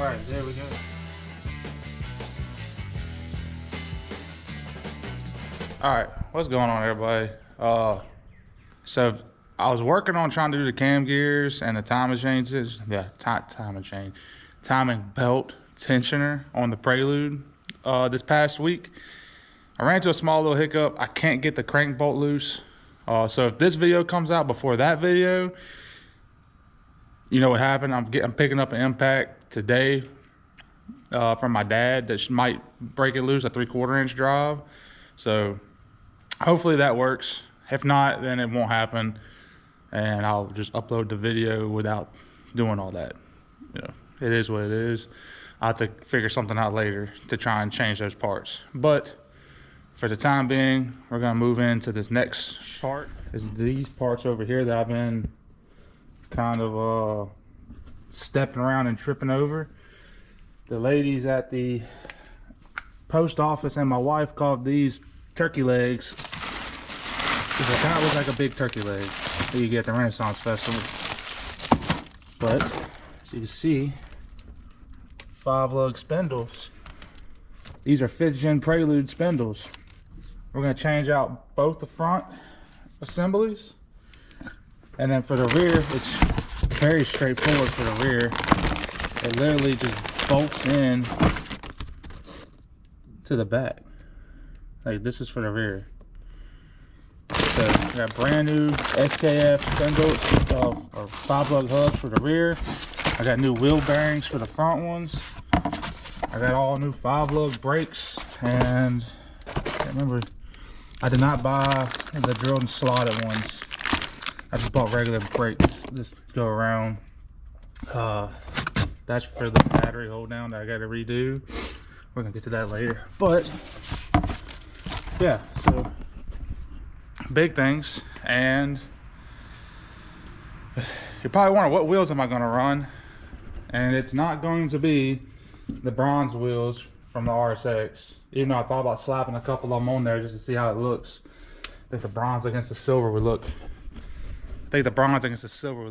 Alright, there we go. Alright, what's going on, everybody? So I was working on trying to do the cam gears and the timing changes. Yeah, timing belt tensioner on the Prelude this past week. I ran into a small little hiccup. I can't get the crank bolt loose. So if this video comes out before that video, you know what happened. I'm picking up an impact today from my dad that might break it loose, a 3/4 inch drive. So hopefully that works. If not, then it won't happen, and I'll just upload the video without doing all that. You know, it is what it is. I'll have to figure something out later to try and change those parts. But for the time being, we're gonna move into this next part. Is these parts over here that I've been kind of stepping around and tripping over. The ladies at the post office and my wife called these turkey legs. Because it kind of looks like a big turkey leg that you get at the Renaissance Festival. But, as you can see, 5-lug spindles. These are 5th gen Prelude spindles. We're going to change out both the front assemblies. And then for the rear, it's very straightforward for the rear. It literally just bolts in to the back. Like, this is for the rear. So we got brand new SKF spindles or 5-lug hubs for the rear. I got new wheel bearings for the front ones. I got all new 5-lug brakes, and I can't remember. I did not buy the drilled and slotted ones. I just bought regular brakes. Just go around. That's for the battery hold down that I got to redo. We're gonna get to that later. But yeah, so big things. And you're probably wondering, what wheels am I gonna run? And it's not going to be the bronze wheels from the RSX. Even though I thought about slapping a couple of them on there just to see how it looks. I think the bronze against the silver would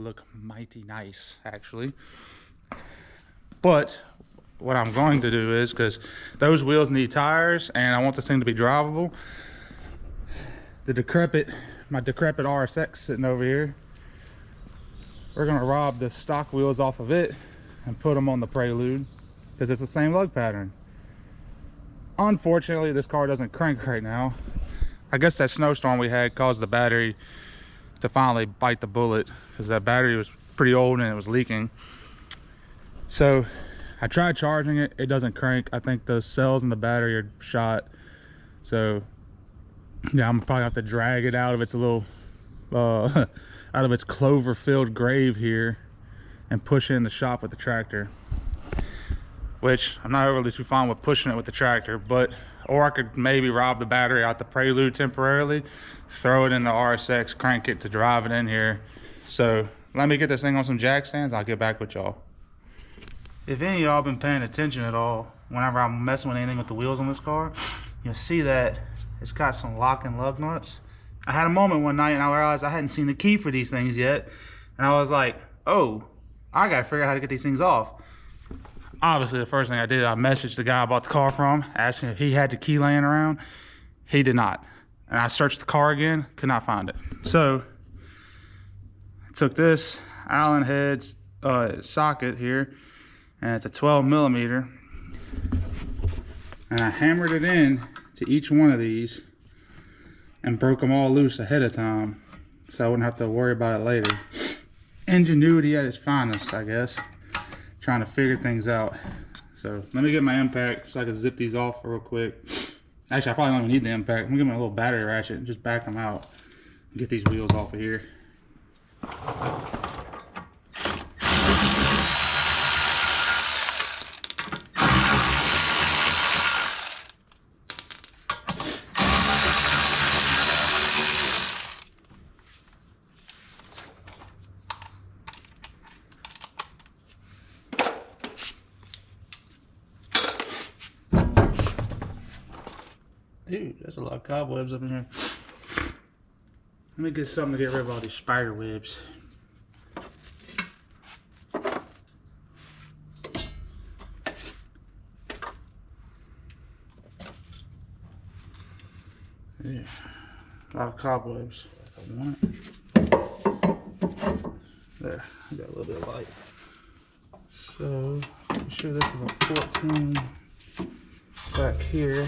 look mighty nice, actually. But what I'm going to do is, because those wheels need tires and I want this thing to be drivable, my decrepit RSX sitting over here, we're gonna rob the stock wheels off of it and put them on the Prelude, because it's the same lug pattern. Unfortunately, this car doesn't crank right now. I guess that snowstorm we had caused the battery to finally bite the bullet, because that battery was pretty old and it was leaking. So I tried charging it, it doesn't crank. I think the cells in the battery are shot. So yeah, I'm probably have to drag it out of its little out of its clover filled grave here and push it in the shop with the tractor, which I'm not really too fond with pushing it with the tractor. But or I could maybe rob the battery out the Prelude temporarily, throw it in the RSX, crank it to drive it in here. So let me get this thing on some jack stands. I'll get back with y'all. If any of y'all been paying attention at all, whenever I'm messing with anything with the wheels on this car, you'll see that it's got some lock and lug nuts. I had a moment one night and I realized I hadn't seen the key for these things yet. And I was like, oh, I gotta figure out how to get these things off. Obviously, the first thing I did, I messaged the guy I bought the car from, asking if he had the key laying around. He did not. And I searched the car again, could not find it. So I took this Allen head socket here, and it's a 12mm, and I hammered it in to each one of these and broke them all loose ahead of time so I wouldn't have to worry about it later. Ingenuity at its finest, I guess, trying to figure things out. So let me get my impact so I can zip these off real quick. Actually, I probably don't even need the impact. I'm gonna get my little battery ratchet and just back them out and get these wheels off of here. Dude, there's a lot of cobwebs up in here. Let me get something to get rid of all these spider webs. lot of cobwebs. I want it. There, I got a little bit of light. So, I'm sure this is a 14 back here.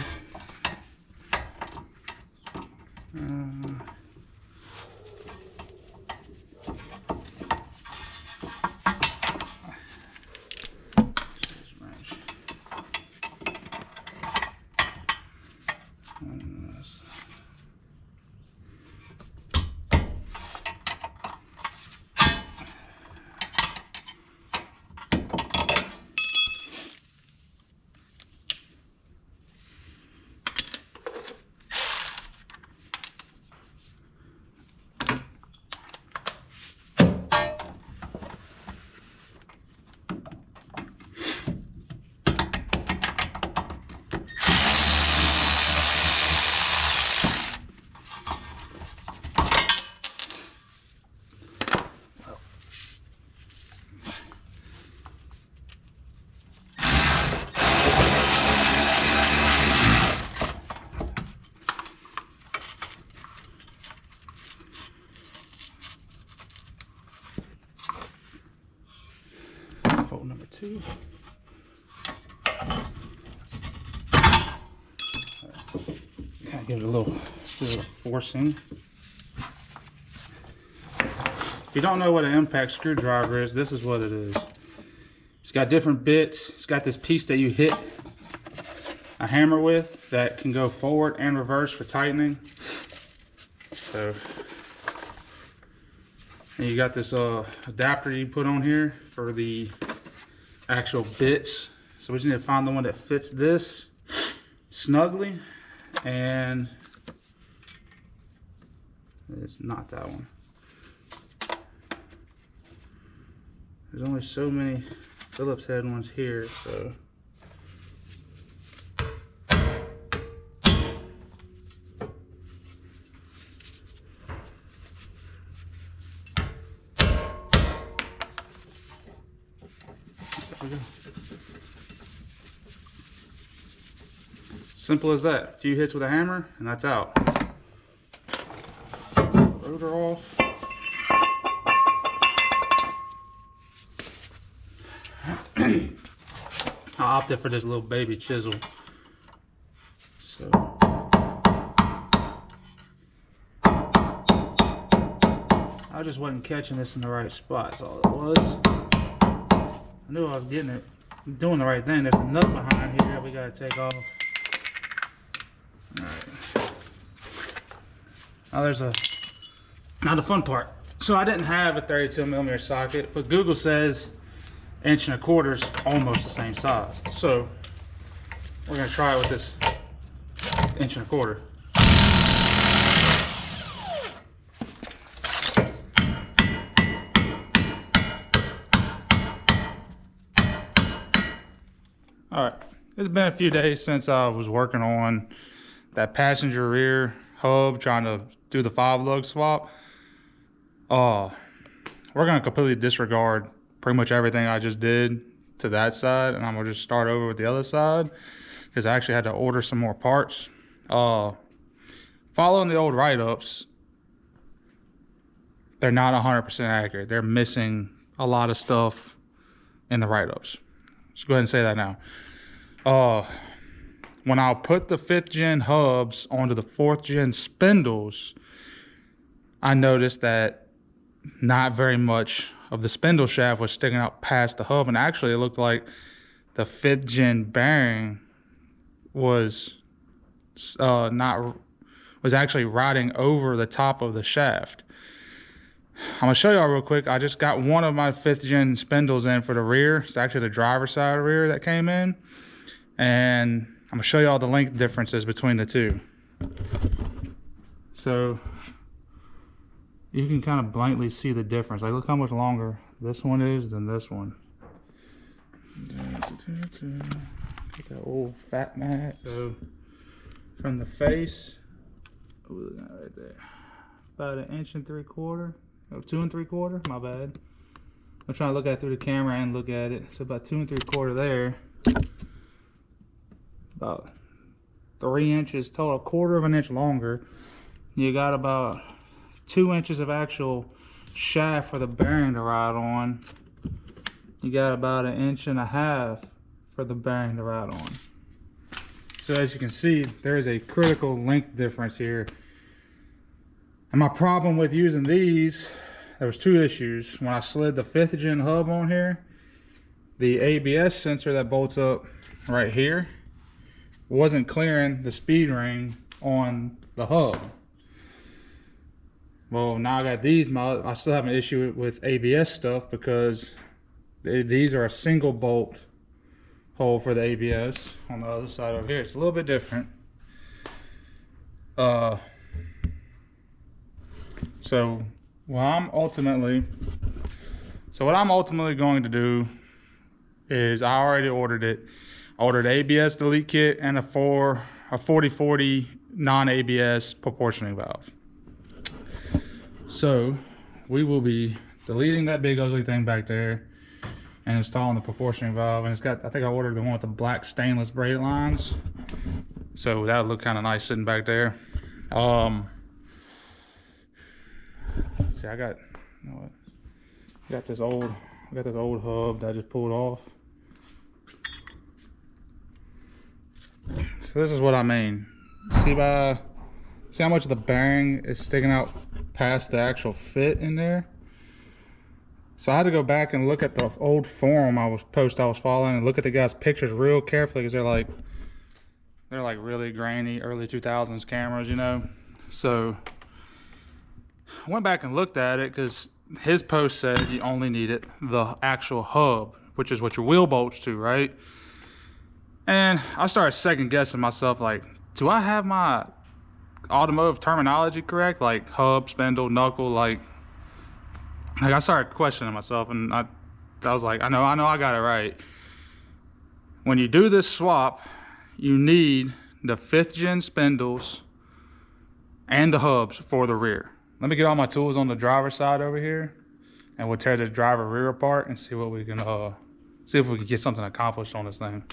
Hole number 2. Kind of give it a little forcing. If you don't know what an impact screwdriver is, this is what it is. It's got different bits. It's got this piece that you hit a hammer with that can go forward and reverse for tightening. So, and you got this adapter you put on here for the actual bits. So we just need to find the one that fits this snugly, and it's not that one. There's only so many Phillips head ones here, so simple as that. A few hits with a hammer and that's out. Rotor off. I opted for this little baby chisel. So I just wasn't catching this in the right spot, that's all it was. I knew I was getting it, doing the right thing. There's a nut behind here that we gotta take off. Alright. Now now the fun part. So I didn't have a 32mm socket, but Google says 1 1/4 is almost the same size. So we're gonna try it with this 1 1/4. Alright, it's been a few days since I was working on that passenger rear hub, trying to do the 5-lug swap. We're gonna completely disregard pretty much everything I just did to that side, and I'm gonna just start over with the other side because I actually had to order some more parts. Following the old write-ups, they're not 100% accurate. They're missing a lot of stuff in the write-ups. Let's go ahead and say that now. When I put the 5th gen hubs onto the 4th gen spindles, I noticed that not very much of the spindle shaft was sticking out past the hub, and actually it looked like the 5th gen bearing was actually riding over the top of the shaft. I'm gonna show y'all real quick. I just got one of my 5th gen spindles in for the rear. It's actually the driver's side rear that came in, and I'm gonna show y'all the length differences between the two. So you can kind of blankly see the difference. Like, look how much longer this one is than this one. Get that old fat mat. So from the face, look at that right there, about 1 3/4, oh, 2 3/4. My bad. I'm trying to look at it through the camera and look at it. So about 2 3/4 there. About 3 inches total, 1/4 of an inch longer. you got about 2 inches of actual shaft for the bearing to ride on. You got about 1.5 inches for the bearing to ride on. So as you can see, there is a critical length difference here. And my problem with using these, there was 2 issues. When I slid the 5th gen hub on here, the ABS sensor that bolts up right here wasn't clearing the speed ring on the hub. Well, now I got these, I still have an issue with ABS stuff because these are a single bolt hole for the ABS. On the other side over here, it's a little bit different. So what I'm ultimately going to do is I already ordered it. I ordered ABS delete kit and a 40/40 non-ABS proportioning valve. So we will be deleting that big ugly thing back there and installing the proportioning valve. And it's got, I think I ordered the one with the black stainless braided lines, so that would look kind of nice sitting back there. See, I got, you know what? I got this old hub that I just pulled off. So this is what I mean. See how much of the bearing is sticking out past the actual fit in there? So I had to go back and look at the old forum I was following and look at the guys' pictures real carefully, because they're like really grainy early 2000s cameras, you know. So I went back and looked at it because his post said you only needed the actual hub, which is what your wheel bolts to, right? And I started second guessing myself, like, do I have my automotive terminology correct? Like hub, spindle, knuckle, like I started questioning myself, and I was like, I know I got it right. When you do this swap, you need the 5th gen spindles and the hubs for the rear. Let me get all my tools on the driver's side over here, and we'll tear the driver rear apart and see what we can see if we can get something accomplished on this thing.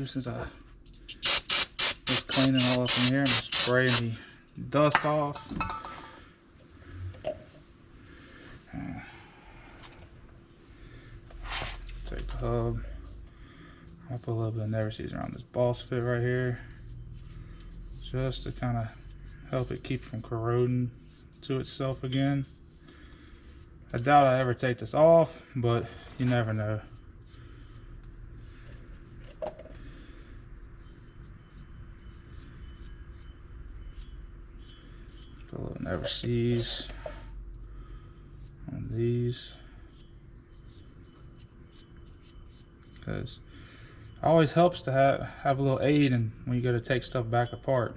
since I was cleaning all up in here, I'm just spraying the dust off. Take the hub. I'll put a little bit of never sees around this boss fit right here, just to kind of help it keep from corroding to itself again. I doubt I ever take this off, but you never know. Put a little never sees on these, because it always helps to have a little aid in when you go to take stuff back apart,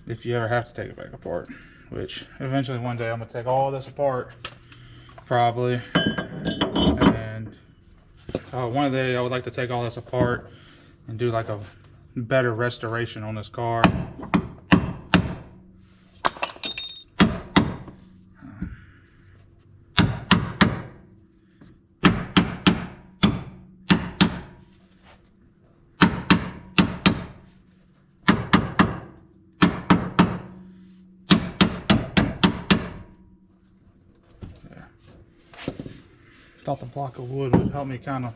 if you ever have to take it back apart, which eventually one day I'm gonna take all this apart probably. And one day I would like to take all this apart and do like a better restoration on this car. Thought the block of wood would help me kind of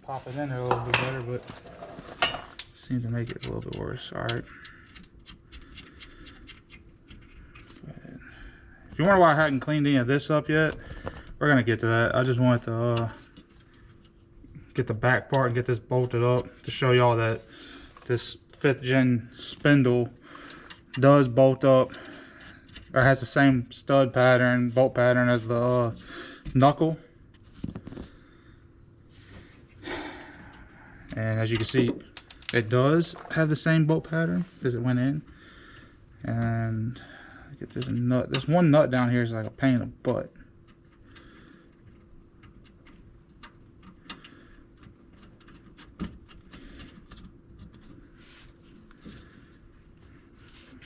pop it in there a little bit better, but seemed to make it a little bit worse. All right. If you wonder why I hadn't cleaned any of this up yet, we're gonna get to that. I just wanted to get the back part and get this bolted up to show y'all that this 5th gen spindle does bolt up, or has the same stud pattern, bolt pattern as the knuckle. And as you can see, it does have the same bolt pattern because it went in. And get this nut. This one nut down here is like a pain in the butt.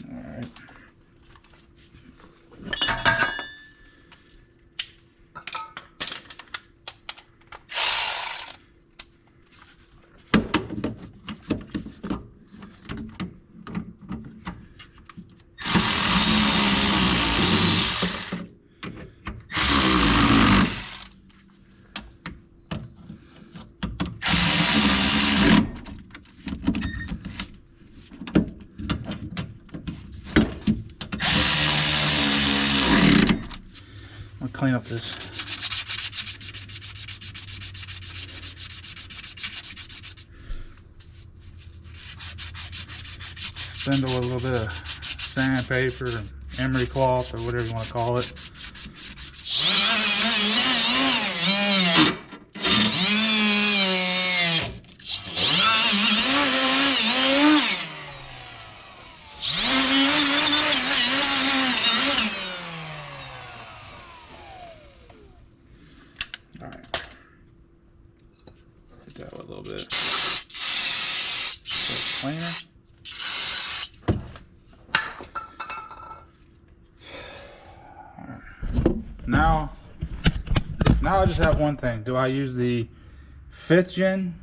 Alright. Clean up this spindle with a little bit of sandpaper, emery cloth, or whatever you want to call it. Alright. Hit that with a little bit. Cleaner. Alright. Now I just have one thing. Do I use the 5th gen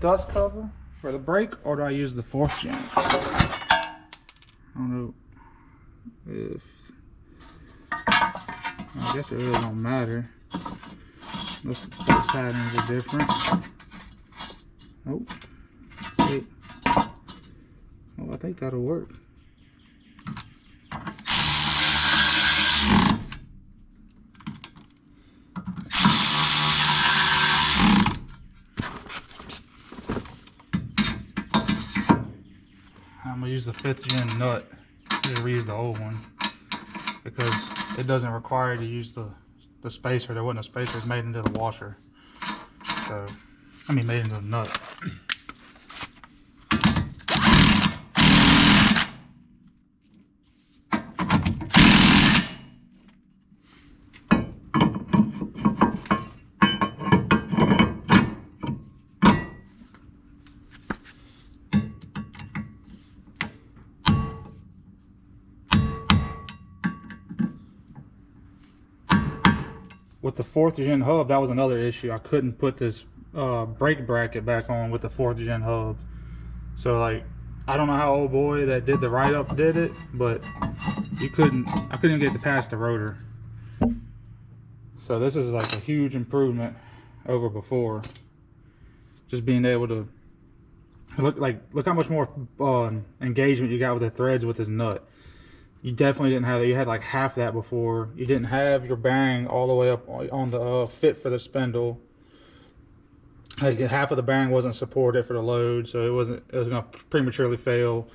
dust cover for the brake, or do I use the 4th gen? I don't know if, I guess it really don't matter. Those patterns are different. Oh, wait. Oh, I think that'll work. I'm gonna use the 5th gen nut. Just reuse the old one because it doesn't require you to use the spacer. There wasn't a spacer. It's made into the washer. So, I mean, made into the nut. with the 4th gen hub, that was another issue. I couldn't put this brake bracket back on with the 4th gen hub. So like, I don't know how old boy that did the write-up did it, but I couldn't even get to past the rotor. So this is like a huge improvement over before. Just being able to look how much more engagement you got with the threads with this nut. You definitely didn't have that. You had like half that before. You didn't have your bearing all the way up on the fit for the spindle. Like half of the bearing wasn't supported for the load, so it was gonna prematurely fail.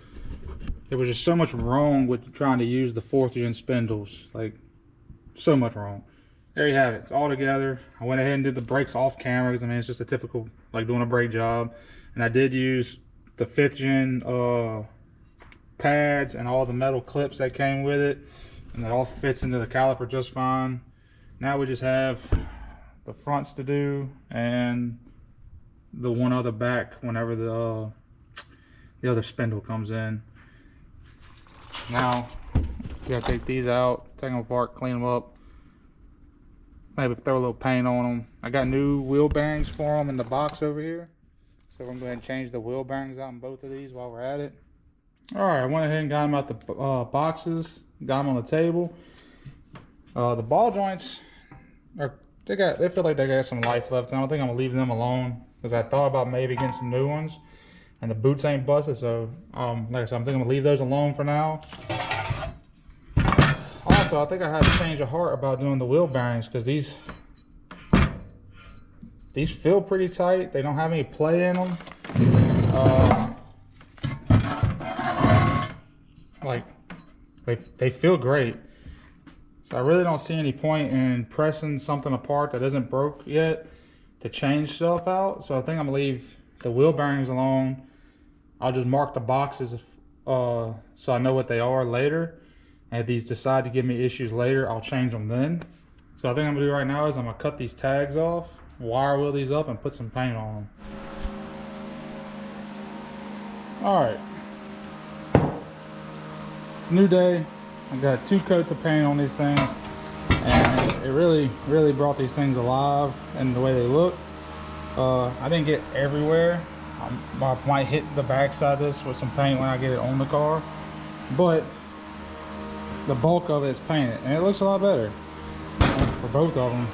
There was just so much wrong with trying to use the 4th gen spindles, like so much wrong. There you have it. It's all together. I went ahead and did the brakes off camera because I mean it's just a typical like doing a brake job, and I did use the 5th gen pads and all the metal clips that came with it, and that all fits into the caliper just fine. Now we just have the fronts to do and the one other back whenever the other spindle comes in. Now we gotta take these out, take them apart, clean them up, maybe throw a little paint on them. I got new wheel bearings for them in the box over here, so we're gonna go ahead and change the wheel bearings out in both of these while we're at it. All right, I went ahead and got them out the boxes, got them on the table. The ball joints they feel like they got some life left. I don't think I'm gonna leave them alone because I thought about maybe getting some new ones, and the boots ain't busted. So like I said, I'm thinking I'm gonna leave those alone for now. Also, I think I had a change of heart about doing the wheel bearings because these feel pretty tight. They don't have any play in them. Like they feel great. So I really don't see any point in pressing something apart that isn't broke yet to change stuff out. So I think I'm gonna leave the wheel bearings alone. I'll just mark the boxes so I know what they are later. And if these decide to give me issues later, I'll change them then. So I think I'm gonna do right now is I'm gonna cut these tags off, wire wheel these up, and put some paint on them. All right. It's a new day. I got 2 coats of paint on these things, and it really brought these things alive and the way they look. I didn't get everywhere. I might hit the backside of this with some paint when I get it on the car, but the bulk of it is painted, and it looks a lot better for both of them.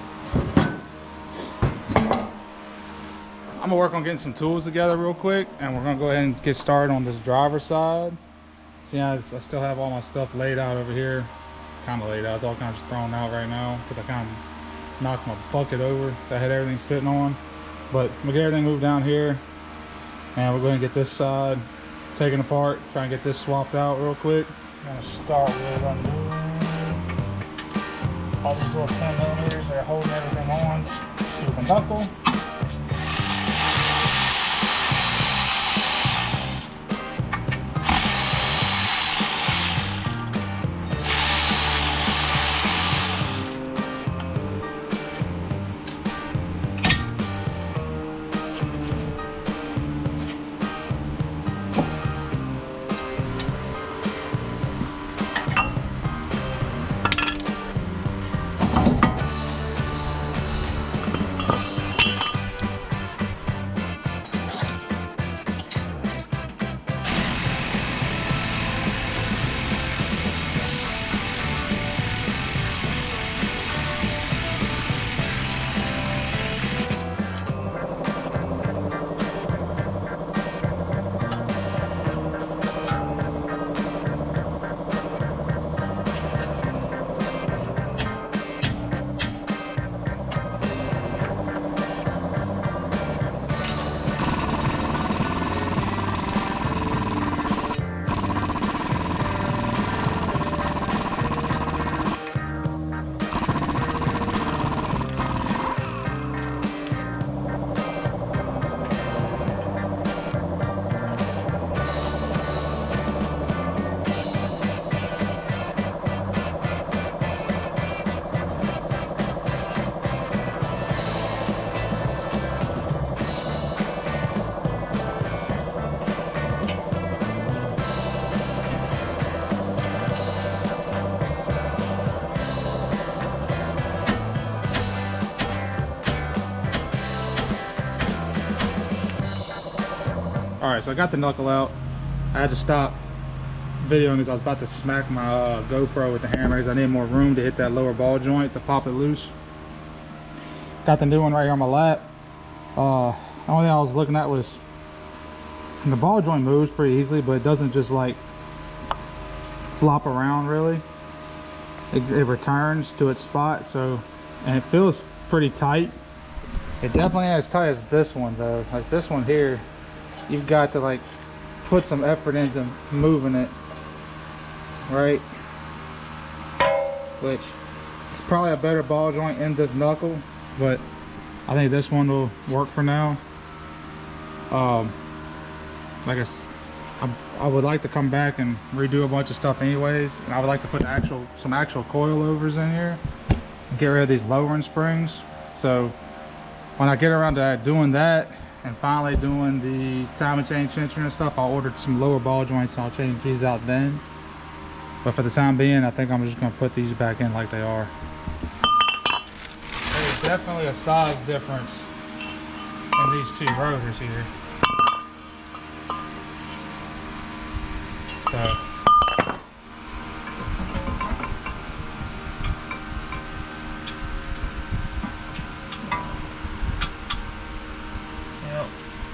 I'm gonna work on getting some tools together real quick, and we're gonna go ahead and get started on this driver's side. See, I still have all my stuff laid out over here. Kind of laid out. It's all kind of just thrown out right now because I kind of knocked my bucket over that I had everything sitting on. But we'll get everything moved down here, and we're going to get this side taken apart, try and get this swapped out real quick. I'm going to start with undoing all these little 10mm that are holding everything on with a knuckle. All right, so I got the knuckle out. I had to stop videoing because I was about to smack my GoPro with the hammer because I need more room to hit that lower ball joint to pop it loose. Got the new one right here on my lap. The only thing I was looking at was the ball joint moves pretty easily, but it doesn't just like flop around really. It returns to its spot, so, and it feels pretty tight. It definitely ain't as tight as this one though. Like this one here, you've got to like put some effort into moving it, right? Which is probably a better ball joint in this knuckle, but I think this one will work for now. Like I would like to come back and redo a bunch of stuff anyways, and I would like to put some actual coilovers in here and get rid of these lowering springs. So when I get around to doing that and finally doing the timing chain tensioner and stuff, I'll order some lower ball joints and I'll change these out then. But for the time being, I think I'm just going to put these back in like they are. There's definitely a size difference in these two rotors here. So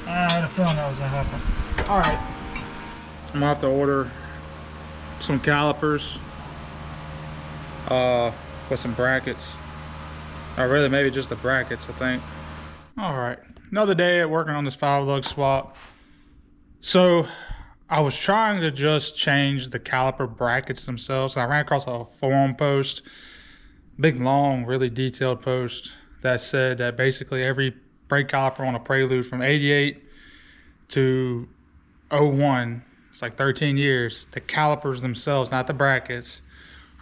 I had a feeling that was gonna happen. All right, I'm gonna have to order some calipers with some brackets, or really maybe just the brackets, I think. All right, another day at working on this 5-lug swap. So I was trying to just change the caliper brackets themselves. I ran across a forum post, big, long, really detailed post that said that basically every brake caliper on a Prelude from 88 to 01, it's like 13 years, the calipers themselves, not the brackets,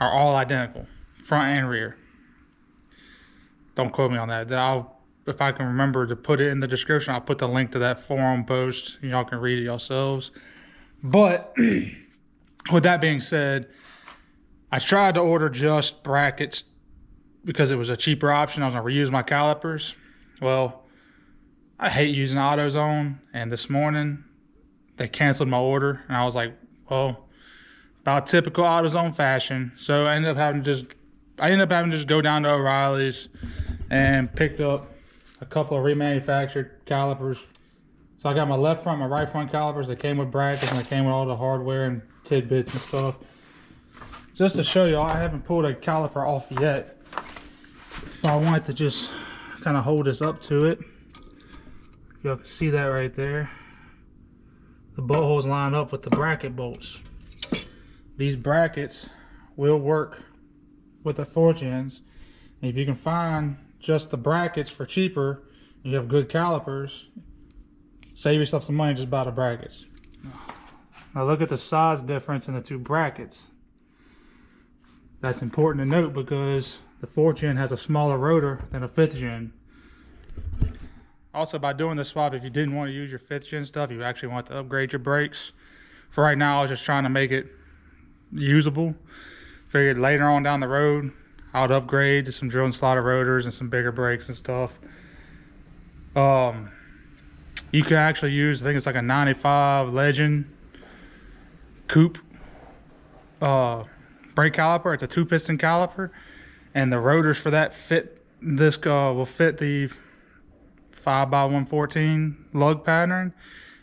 are all identical, front and rear. Don't quote me on that. If I can remember to put it in the description, I'll put the link to that forum post. Y'all can read it yourselves. But with that being said, I tried to order just brackets because it was a cheaper option. I was gonna reuse my calipers. Well, I hate using AutoZone, and this morning they canceled my order, and I was like, well, about typical AutoZone fashion. So I ended up having to just go down to O'Reilly's and picked up a couple of remanufactured calipers. So I got my left front, my right front calipers. They came with brackets and they came with all the hardware and tidbits and stuff. Just to show you, I haven't pulled a caliper off yet. But I wanted to just kind of hold this up to it. Y'all can see that right there. The bolt holes line up with the bracket bolts. These brackets will work with the 4-gens. And if you can find just the brackets for cheaper, you have good calipers, save yourself some money, just buy the brackets. Now look at the size difference in the two brackets. That's important to note because the 4-gen has a smaller rotor than a 5th-gen. Also, by doing this swap, if you didn't want to use your 5th-gen stuff, you actually want to upgrade your brakes. For right now, I was just trying to make it usable. Figured later on down the road, I would upgrade to some drill and slaughter rotors and some bigger brakes and stuff. You could actually use, I think it's like a 95 Legend coupe brake caliper. It's a 2-piston caliper, and the rotors for that fit this will fit the 5x114 lug pattern,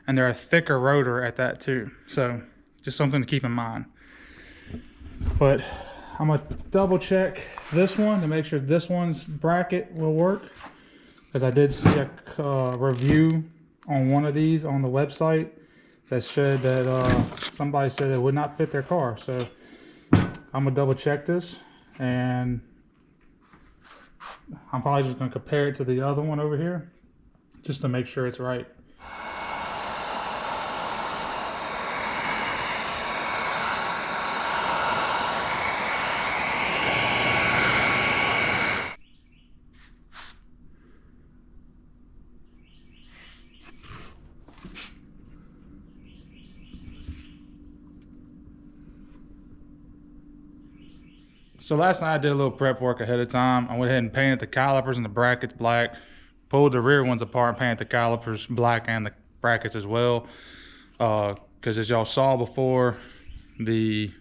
and they're a thicker rotor at that too. So just something to keep in mind. But I'm gonna double check this one to make sure this one's bracket will work, because I did see a review on one of these on the website that showed that somebody said it would not fit their car. So I'm gonna double check this, and I'm probably just gonna compare it to the other one over here just to make sure it's right. So last night I did a little prep work ahead of time. I went ahead and painted the calipers and the brackets black, pulled the rear ones apart and painted the calipers black and the brackets as well. Because as y'all saw before, the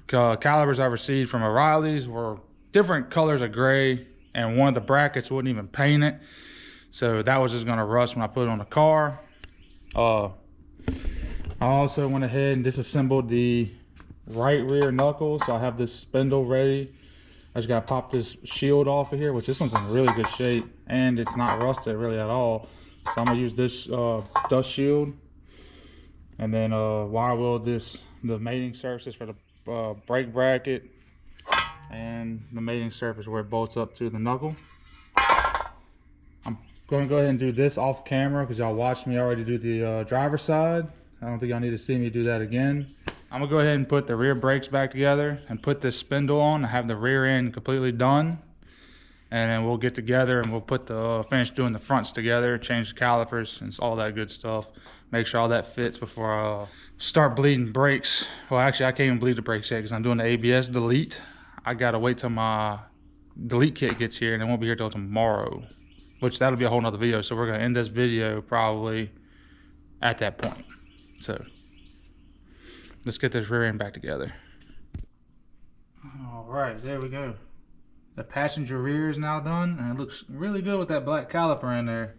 calipers I received from O'Reilly's were different colors of gray, and one of the brackets wouldn't even paint it. So that was just gonna rust when I put it on the car. I also went ahead and disassembled the right rear knuckle, so I have this spindle ready. I just gotta pop this shield off of here, which this one's in really good shape, and it's not rusted really at all. So I'm gonna use this dust shield, and then wire weld the mating surface for the brake bracket, and the mating surface where it bolts up to the knuckle. I'm gonna go ahead and do this off camera because y'all watched me already do the driver's side. I don't think y'all need to see me do that again. I'm gonna go ahead and put the rear brakes back together and put this spindle on and have the rear end completely done. And then we'll get together and we'll put the finish doing the fronts together, change the calipers and all that good stuff. Make sure all that fits before I start bleeding brakes. Well, actually, I can't even bleed the brakes yet because I'm doing the ABS delete. I gotta wait till my delete kit gets here, and it won't be here till tomorrow, which that'll be a whole nother video. So we're gonna end this video probably at that point. So let's get this rear end back together. All right, there we go. The passenger rear is now done, and it looks really good with that black caliper in there.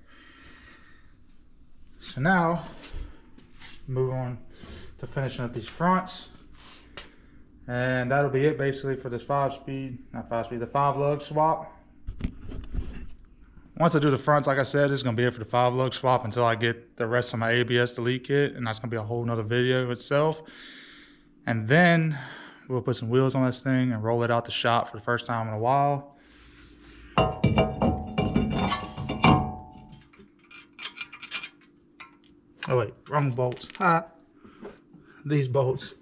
So now, move on to finishing up these fronts. And that'll be it basically for this 5-speed, not 5-speed, the 5-lug swap. Once I do the fronts, like I said, this is gonna be it for the 5-lug swap until I get the rest of my ABS delete kit, and that's gonna be a whole nother video itself. And then we'll put some wheels on this thing and roll it out the shop for the first time in a while. Oh wait, wrong bolts. These bolts.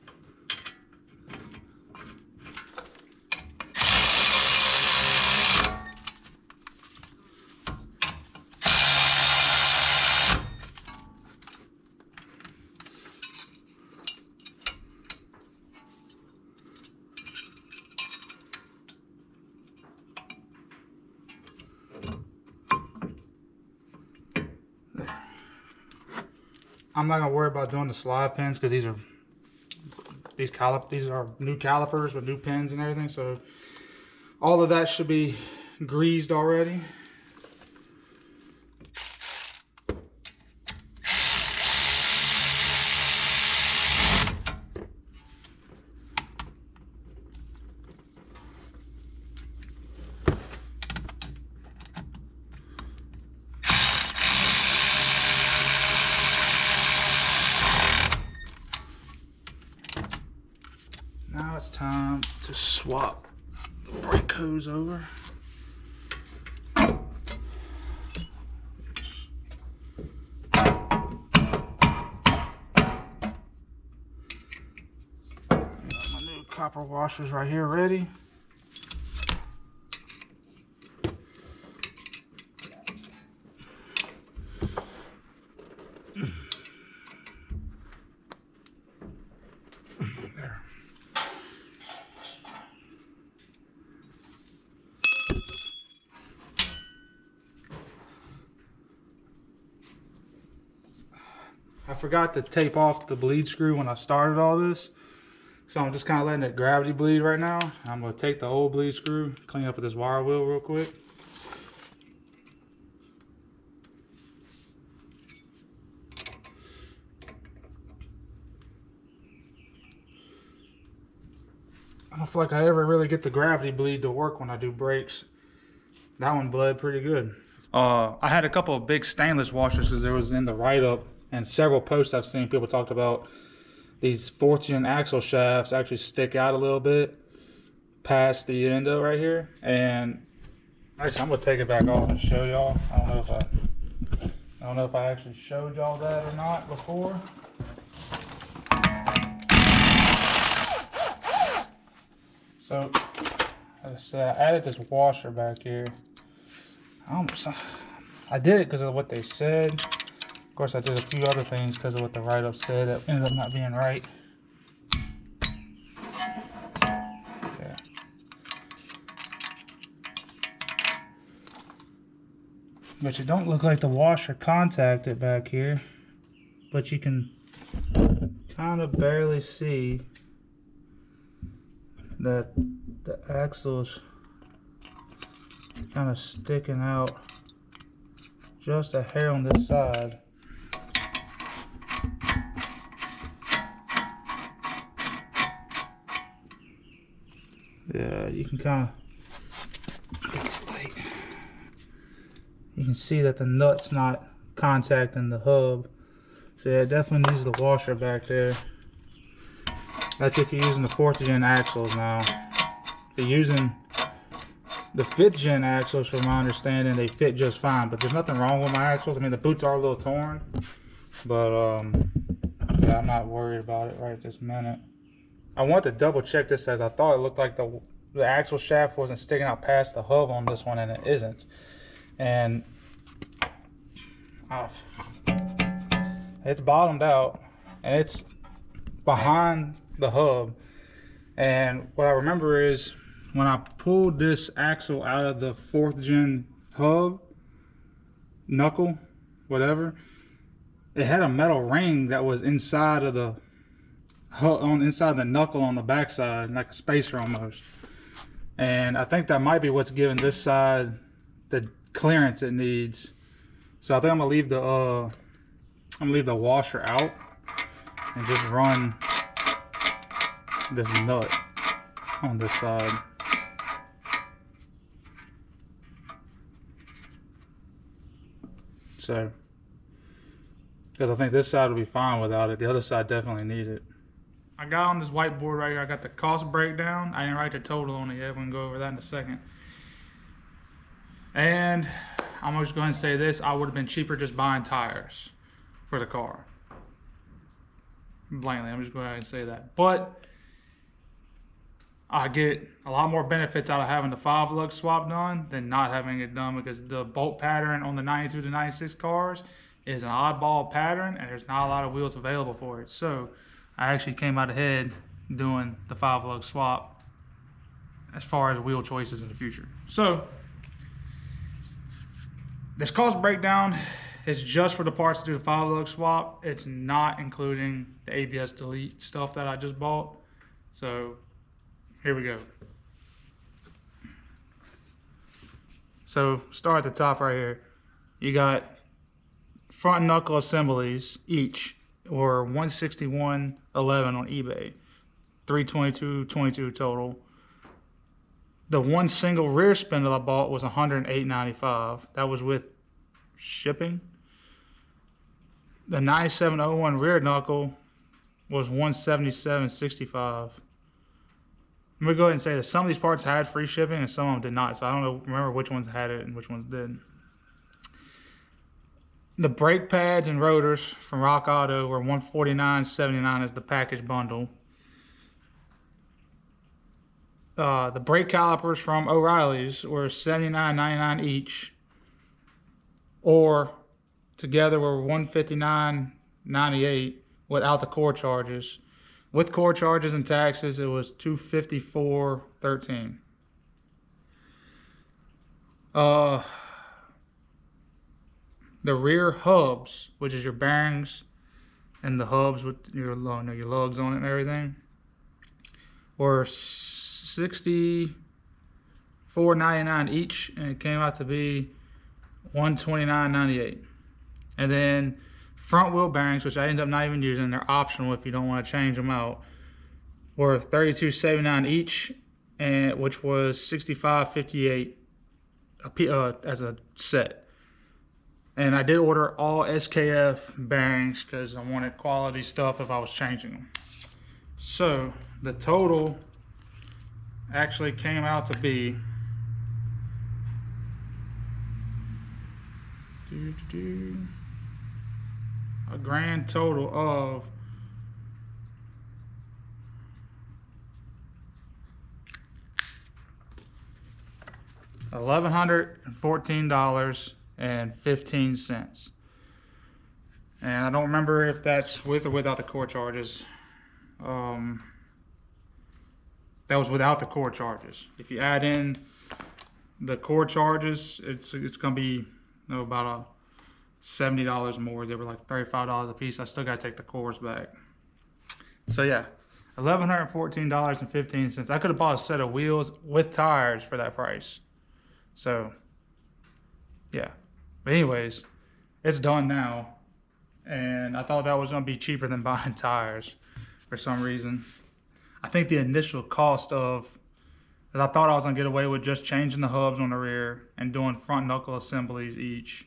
I'm not gonna worry about doing the slide pins because these are new calipers with new pins and everything. So all of that should be greased already. Now it's time to swap the brake hose over. Got my new copper washers right here ready. There. I forgot to tape off the bleed screw when I started all this, so I'm just kind of letting it gravity bleed right now. I'm going to take the old bleed screw, clean up with this wire wheel real quick. I don't feel like I ever really get the gravity bleed to work when I do brakes. That one bled pretty good. I had a couple of big stainless washers because there was in the write-up, and several posts I've seen people talked about these 4th gen axle shafts actually stick out a little bit past the endo right here. And actually, I'm gonna take it back off and show y'all. I don't know if I actually showed y'all that or not before. So, as I said, I added this washer back here. I did it because of what they said. Of course, I did a few other things because of what the write-up said that ended up not being right. But it don't look like the washer contacted back here. But you can kind of barely see that the axle's kind of sticking out just a hair on this side. Yeah, you can kind of get this light. You can see that the nut's not contacting the hub. So yeah, it definitely needs the washer back there. That's if you're using the 4th gen axles now. If you're using the 5th gen axles, from my understanding, they fit just fine. But there's nothing wrong with my axles. I mean, the boots are a little torn. But yeah, I'm not worried about it right this minute. I want to double check this, as I thought it looked like the axle shaft wasn't sticking out past the hub on this one, and it isn't. And it's bottomed out, and it's behind the hub. And what I remember is when I pulled this axle out of the 4th gen hub, knuckle, whatever, it had a metal ring that was inside of the inside the knuckle on the backside, like a spacer almost. And I think that might be what's giving this side the clearance it needs. So I think I'm gonna leave the washer out and just run this nut on this side. So, because I think this side will be fine without it. The other side definitely needs it. I got on this whiteboard right here, I got the cost breakdown. I didn't write the total on it yet. We can go over that in a second. And I'm just going to say this, I would have been cheaper just buying tires for the car. Blankly, I'm just going to say that. But I get a lot more benefits out of having the 5-lug swap done than not having it done, because the bolt pattern on the 92 to 96 cars is an oddball pattern, and there's not a lot of wheels available for it. So I actually came out ahead doing the 5-lug swap as far as wheel choices in the future. So this cost breakdown is just for the parts to do the 5-lug swap. It's not including the ABS delete stuff that I just bought. So here we go. So start at the top right here. You got front knuckle assemblies each, or $161.11 on eBay, $322.22 total. The one single rear spindle I bought was $108.95. That was with shipping. The 9701 rear knuckle was $177.65. I'm gonna go ahead and say that some of these parts had free shipping and some of them did not. So I don't remember which ones had it and which ones didn't. The brake pads and rotors from Rock Auto were $149.79 as the package bundle. The brake calipers from O'Reilly's were $79.99 each, or together were $159.98 without the core charges. With core charges and taxes, it was $254.13. The rear hubs, which is your bearings and the hubs with your lugs on it and everything, were $64.99 each, and it came out to be $129.98. And then front wheel bearings, which I ended up not even using, they're optional if you don't want to change them out, were $32.79 each, and which was $65.58 as a set. And I did order all SKF bearings because I wanted quality stuff if I was changing them. So the total actually came out to be a grand total of $1,114.15. And I don't remember if that's with or without the core charges. That was without the core charges. If you add in the core charges, it's going to be No, about $70 more. They were like $35 a piece. I still got to take the cores back. So yeah, $1,114.15. I could have bought a set of wheels with tires for that price. So yeah, but anyways, it's done now. And I thought that was going to be cheaper than buying tires for some reason. I think the initial cost of, I thought I was going to get away with just changing the hubs on the rear and doing front knuckle assemblies each.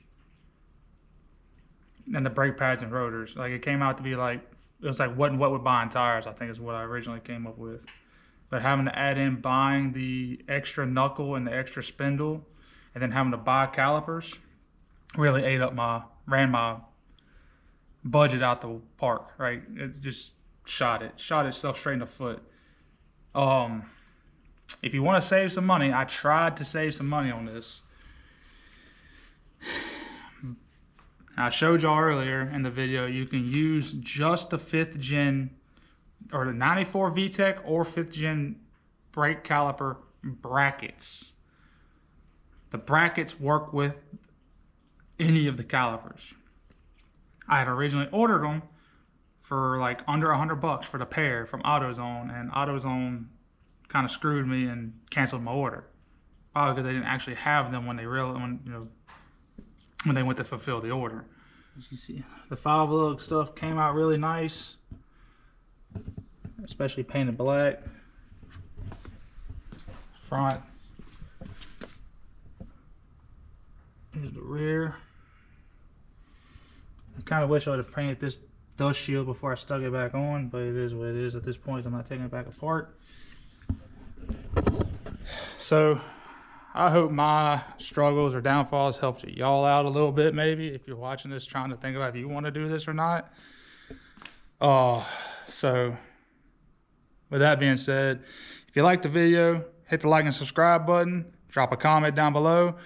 And the brake pads and rotors. Like it came out to be like, it was like what with buying tires, I think is what I originally came up with. But having to add in buying the extra knuckle and the extra spindle and then having to buy calipers really ran my budget out the park, right? It just shot itself straight in the foot. If you want to save some money, I tried to save some money on this. I showed y'all earlier in the video, you can use just the 5th gen or the 94 VTEC or 5th gen brake caliper brackets. The brackets work with any of the calipers. I had originally ordered them for like under $100 for the pair from AutoZone, and AutoZone kind of screwed me and canceled my order. Probably because they didn't actually have them when they when they went to fulfill the order. As you see, the 5-lug stuff came out really nice, especially painted black. Front. Here's the rear. I kind of wish I would have painted this dust shield before I stuck it back on, but it is what it is at this point. I'm not taking it back apart. So I hope my struggles or downfalls helped y'all out a little bit, maybe, if you're watching this trying to think about if you want to do this or not. So with that being said, if you liked the video, hit the like and subscribe button, drop a comment down below,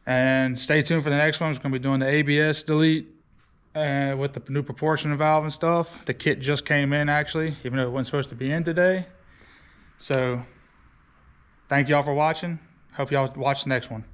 and stay tuned for the next one. It's going to be doing the ABS delete with the new proportion valve and stuff. The kit just came in, actually, even though it wasn't supposed to be in today. So thank y'all for watching. Hope y'all watch the next one.